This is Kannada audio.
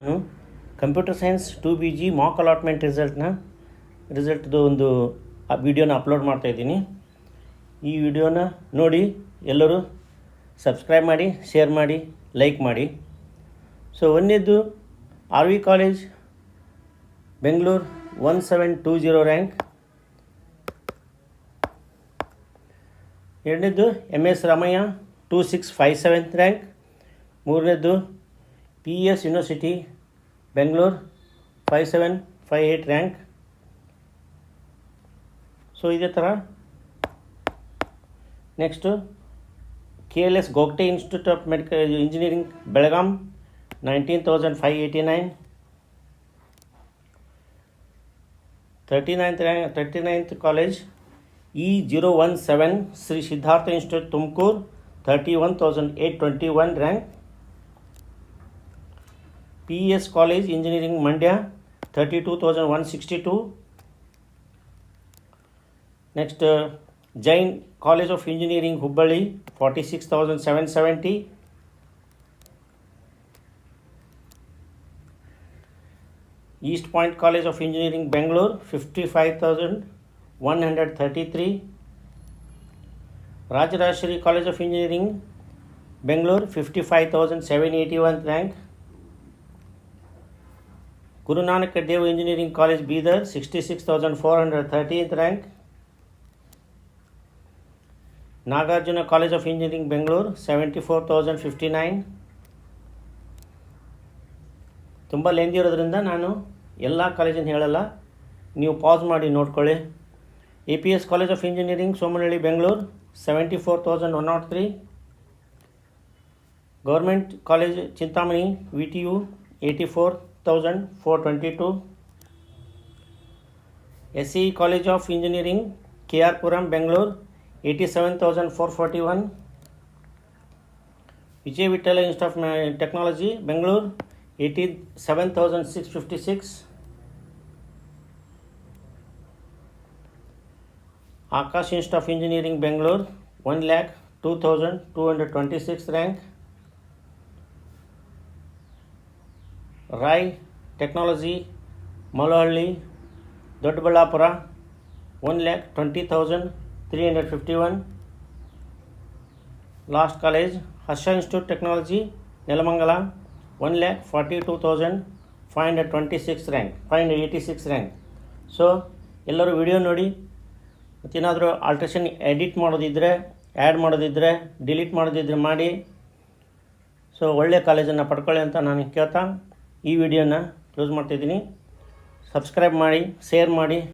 ನಾನು computer science 2BG mock allotment ರಿಸಲ್ಟ್ದು ಒಂದು ವಿಡಿಯೋನ ಅಪ್ಲೋಡ್ ಮಾಡ್ತಾಯಿದ್ದೀನಿ. ಈ ವಿಡಿಯೋನ ನೋಡಿ ಎಲ್ಲರೂ ಸಬ್ಸ್ಕ್ರೈಬ್ ಮಾಡಿ, ಶೇರ್ ಮಾಡಿ, ಲೈಕ್ ಮಾಡಿ. ಸೊ ಒಂದನೇದು RV ಕಾಲೇಜ್ ಬೆಂಗಳೂರು 1720 ರ್ಯಾಂಕ್. ಎರಡನೇದು MS ರಾಮಯ್ಯ 2657 ರ್ಯಾಂಕ್. ಮೂರನೇದು PES university Bengaluru 5758 rank. So ಇದೇ ಥರ next KLS Gogte institute of medical engineering Belgaum 19,589. 39th college E017 Shri Siddhartha institute Tumakuru 31,821 rank. PES college engineering Mandya 32,162. Next Jain college of engineering Hubballi 46,770. East point college of engineering Bengaluru 55,133. Rajarajeshwari college of engineering Bengaluru 55,781 rank. Guru Nanak Dev engineering college Bidar 66,413th rank. Nagarjuna college of engineering Bengaluru 74,059. ತುಂಬ ಲೆಂದಿ ಇರೋದ್ರಿಂದ ನಾನು ಎಲ್ಲ ಕಾಲೇಜನ್ನು ಹೇಳಲ್ಲ, ನೀವು ಪಾಸ್ ಮಾಡಿ ನೋಡ್ಕೊಳ್ಳಿ. APS college of engineering Somanahalli Bengaluru 74,103. Government college Chintamani VTU 84,422. SCE college of engineering KR Puram Bengaluru 87,441. Vijaya Vittala institute of technology Bengaluru 87,656. Akash institute of engineering Bengaluru 1,02,226 rank. Rai technology Malahalli Doddaballapura 1,20,351. Last college Harsha institute technology Nelamangala 1,42,526 rank 586 rank. So ಎಲ್ಲರೂ ವಿಡಿಯೋ ನೋಡಿ, ಮತ್ತೇನಾದರೂ ಆಲ್ಟ್ರೇಷನ್ ಎಡಿಟ್ ಮಾಡೋದಿದ್ದರೆ, ಆ್ಯಡ್ ಮಾಡೋದಿದ್ದರೆ, ಡಿಲೀಟ್ ಮಾಡೋದಿದ್ದರೆ ಮಾಡಿ. ಸೊ ಒಳ್ಳೆಯ ಕಾಲೇಜನ್ನು ಪಡ್ಕೊಳ್ಳಿ ಅಂತ ನಾನು ಕೇಳ್ತಾ ಈ ವಿಡಿಯೋನ ಕ್ಲೋಸ್ ಮಾಡ್ತಾಯಿದ್ದೀನಿ. ಸಬ್ಸ್ಕ್ರೈಬ್ ಮಾಡಿ, ಶೇರ್ ಮಾಡಿ.